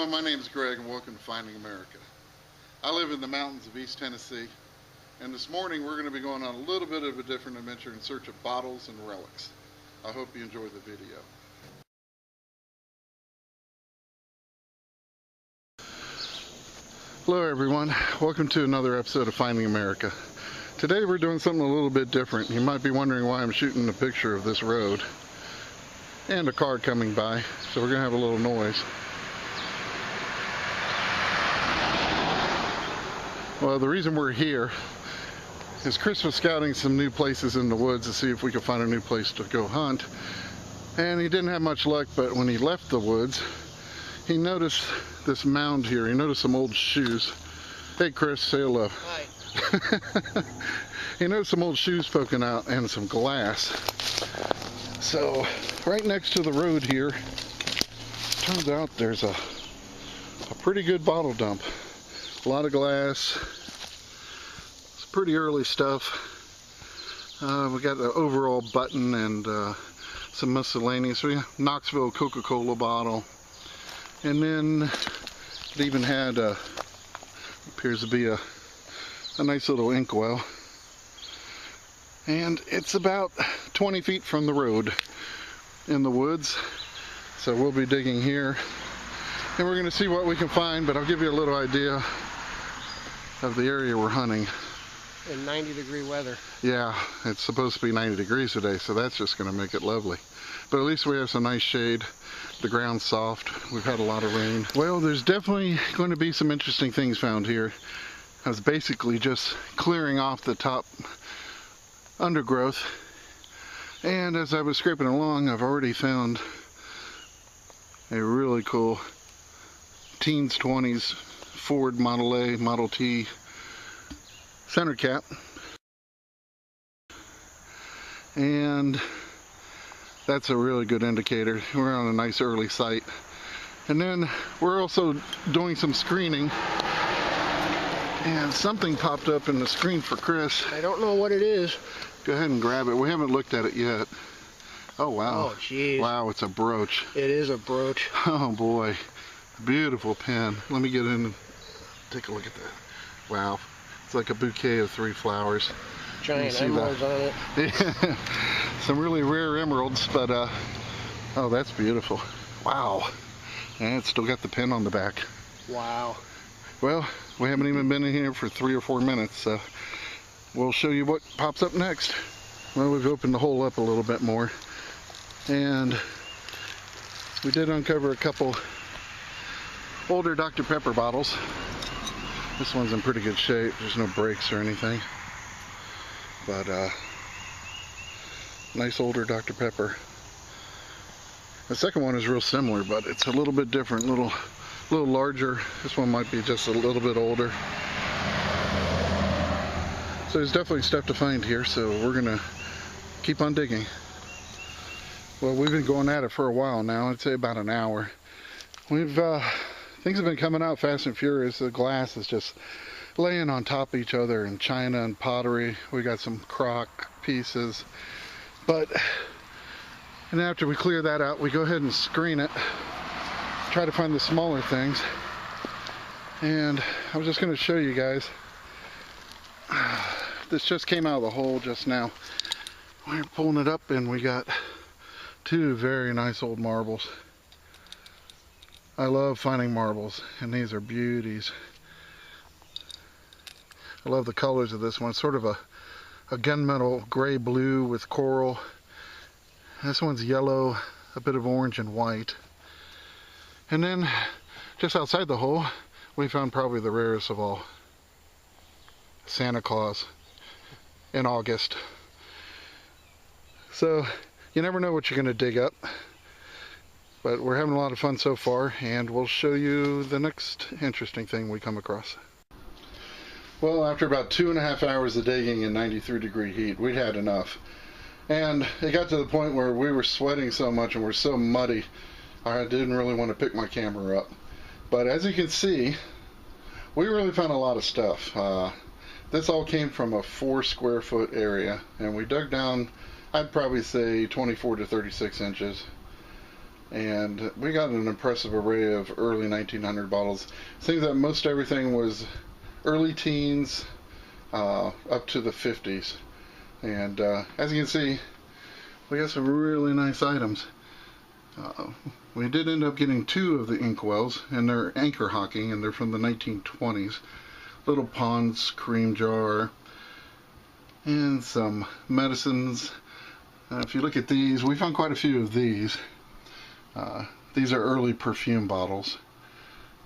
my name is Greg and welcome to Finding America. I live in the mountains of East Tennessee, and this morning we're going to be going on a little bit of a different adventure in search of bottles and relics. I hope you enjoy the video. Hello everyone, welcome to another episode of Finding America. Today we're doing something a little bit different. You might be wondering why I'm shooting a picture of this road and a car coming by, so we're going to have a little noise. Well, the reason we're here is Chris was scouting some new places in the woods to see if we could find a new place to go hunt, and he didn't have much luck. But when he left the woods, he noticed this mound here. He noticed some old shoes. Hey Chris, say hello. Hi. He noticed some old shoes poking out and some glass. So right next to the road here, turns out there's a pretty good bottle dump. A lot of glass. It's pretty early stuff. We got the overall button and some miscellaneous. So, yeah, Knoxville Coca-Cola bottle. And then it even had appears to be a nice little inkwell. And it's about 20 feet from the road in the woods. So we'll be digging here. And we're going to see what we can find, but I'll give you a little idea of the area we're hunting. In 90-degree weather. Yeah, it's supposed to be 90 degrees today, so that's just going to make it lovely. But at least we have some nice shade. The ground's soft. We've had a lot of rain. Well, there's definitely going to be some interesting things found here. I was basically just clearing off the top undergrowth. And as I was scraping along, I've already found a really cool teens 20s Ford Model A, Model T center cap. And that's a really good indicator. We're on a nice early site. And then we're also doing some screening. And something popped up in the screen for Chris. I don't know what it is. Go ahead and grab it. We haven't looked at it yet. Oh wow. Oh jeez. Wow, it's a brooch. It is a brooch. Oh boy. Beautiful pen. Let me get in and take a look at that. Wow. It's like a bouquet of 3 flowers. Giant emeralds on it. Yeah. Some really rare emeralds, but oh, that's beautiful. Wow. And it's still got the pen on the back. Wow. Well, we haven't even been in here for 3 or 4 minutes, so we'll show you what pops up next. Well, we've opened the hole up a little bit more, and we did uncover a couple older Dr. Pepper bottles. This one's in pretty good shape. There's no breaks or anything, but nice older Dr. Pepper. The second one is real similar, but it's a little bit different, a little larger. This one might be just a little bit older. So there's definitely stuff to find here, so we're gonna keep on digging. Well, we've been going at it for a while now. I'd say about an hour. Things have been coming out fast and furious. The glass is just laying on top of each other, and china and pottery. We got some crock pieces, and after we clear that out, we go ahead and screen it. Try to find the smaller things. And I was just going to show you guys. This just came out of the hole just now. We're pulling it up, and we got 2 very nice old marbles. I love finding marbles, and these are beauties. I love the colors of this one. It's sort of a gunmetal gray blue with coral. This one's yellow, a bit of orange and white. And then just outside the hole, we found probably the rarest of all. Santa Claus in August. So you never know what you're going to dig up. But we're having a lot of fun so far, and we'll show you the next interesting thing we come across. Well, after about 2.5 hours of digging in 93-degree heat, we'd had enough. And it got to the point where we were sweating so much and we're so muddy, I didn't really want to pick my camera up. But as you can see, we really found a lot of stuff. This all came from a 4 square foot area, and we dug down, I'd probably say 24 to 36 inches. And we got an impressive array of early 1900 bottles. Seems that most everything was early teens up to the 50s. And as you can see, we got some really nice items. We did end up getting 2 of the inkwells, and they're anchor hocking, and they're from the 1920s. Little Pond's cream jar, and some medicines. If you look at these, we found quite a few of these. These are early perfume bottles,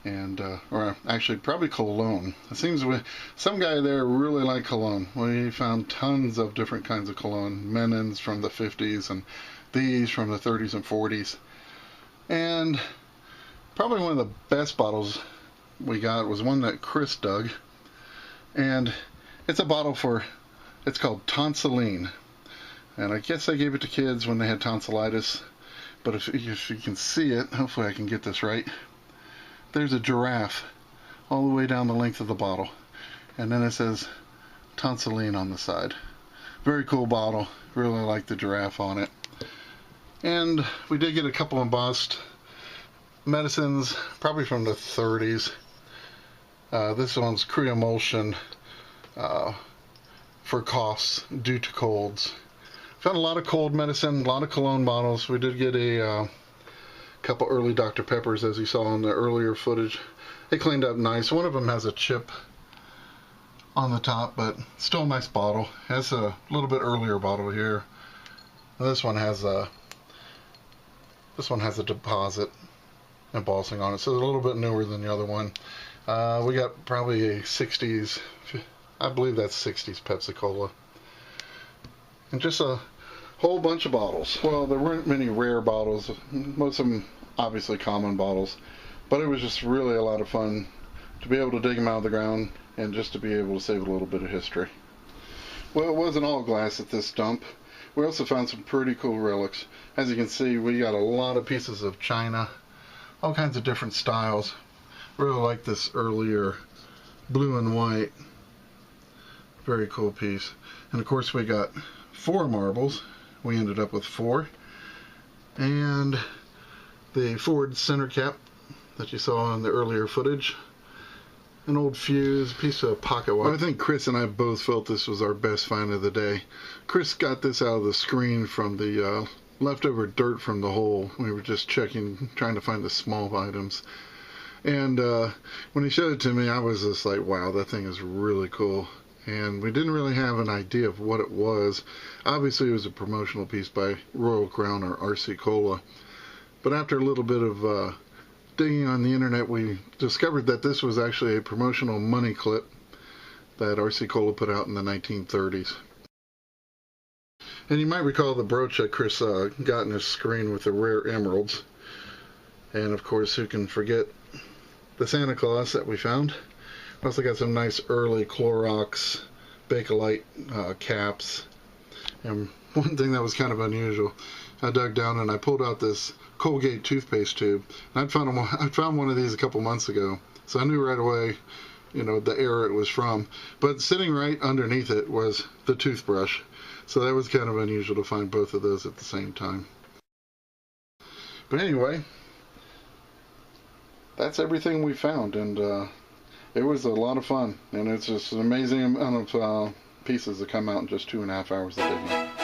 and or actually probably cologne. It seems some guy there really liked cologne. We found tons of different kinds of cologne. Menens from the 50s, and these from the 30s and 40s. And probably one of the best bottles we got was one that Chris dug, and it's a bottle for, it's called tonsilline, and I guess I gave it to kids when they had tonsillitis. But if you can see it, hopefully I can get this right, there's a giraffe all the way down the length of the bottle, and then it says tonsilline on the side. Very cool bottle, really like the giraffe on it. And we did get a couple embossed medicines, probably from the 30s. This one's Creemulsion for coughs due to colds. Found a lot of cold medicine, a lot of cologne bottles. We did get a couple early Dr. Peppers, as you saw in the earlier footage. They cleaned up nice. One of them has a chip on the top, but still a nice bottle. Has a little bit earlier bottle here. This one has a deposit embossing on it, so it's a little bit newer than the other one. We got probably a 60s, I believe that's 60s Pepsi Cola. And just a whole bunch of bottles. Well, there weren't many rare bottles, most of them obviously common bottles, but it was just really a lot of fun to be able to dig them out of the ground and just to be able to save a little bit of history. Well, it wasn't all glass at this dump. We also found some pretty cool relics. As you can see, we got a lot of pieces of china, all kinds of different styles. Really like this earlier blue and white. Very cool piece. And of course we got 4 marbles. We ended up with 4. And the Ford center cap that you saw in the earlier footage. An old fuse, a piece of pocket watch. I think Chris and I both felt this was our best find of the day. Chris got this out of the screen from the leftover dirt from the hole. We were just checking, trying to find the small items. And when he showed it to me, I was just like, wow, that thing is really cool. And we didn't really have an idea of what it was. Obviously it was a promotional piece by Royal Crown or RC Cola. But after a little bit of digging on the internet, we discovered that this was actually a promotional money clip that RC Cola put out in the 1930s. And you might recall the brooch that Chris got in his screen with the rare emeralds. And of course, who can forget the Santa Claus that we found. We also got some nice early Clorox Bakelite caps. And one thing that was kind of unusual, I dug down and I pulled out this Colgate toothpaste tube. And I found one of these a couple months ago, so I knew right away, you know, the era it was from. But sitting right underneath it was the toothbrush, so that was kind of unusual to find both of those at the same time. But anyway, that's everything we found, and it was a lot of fun, and it's just an amazing amount of pieces that come out in just 2.5 hours of digging.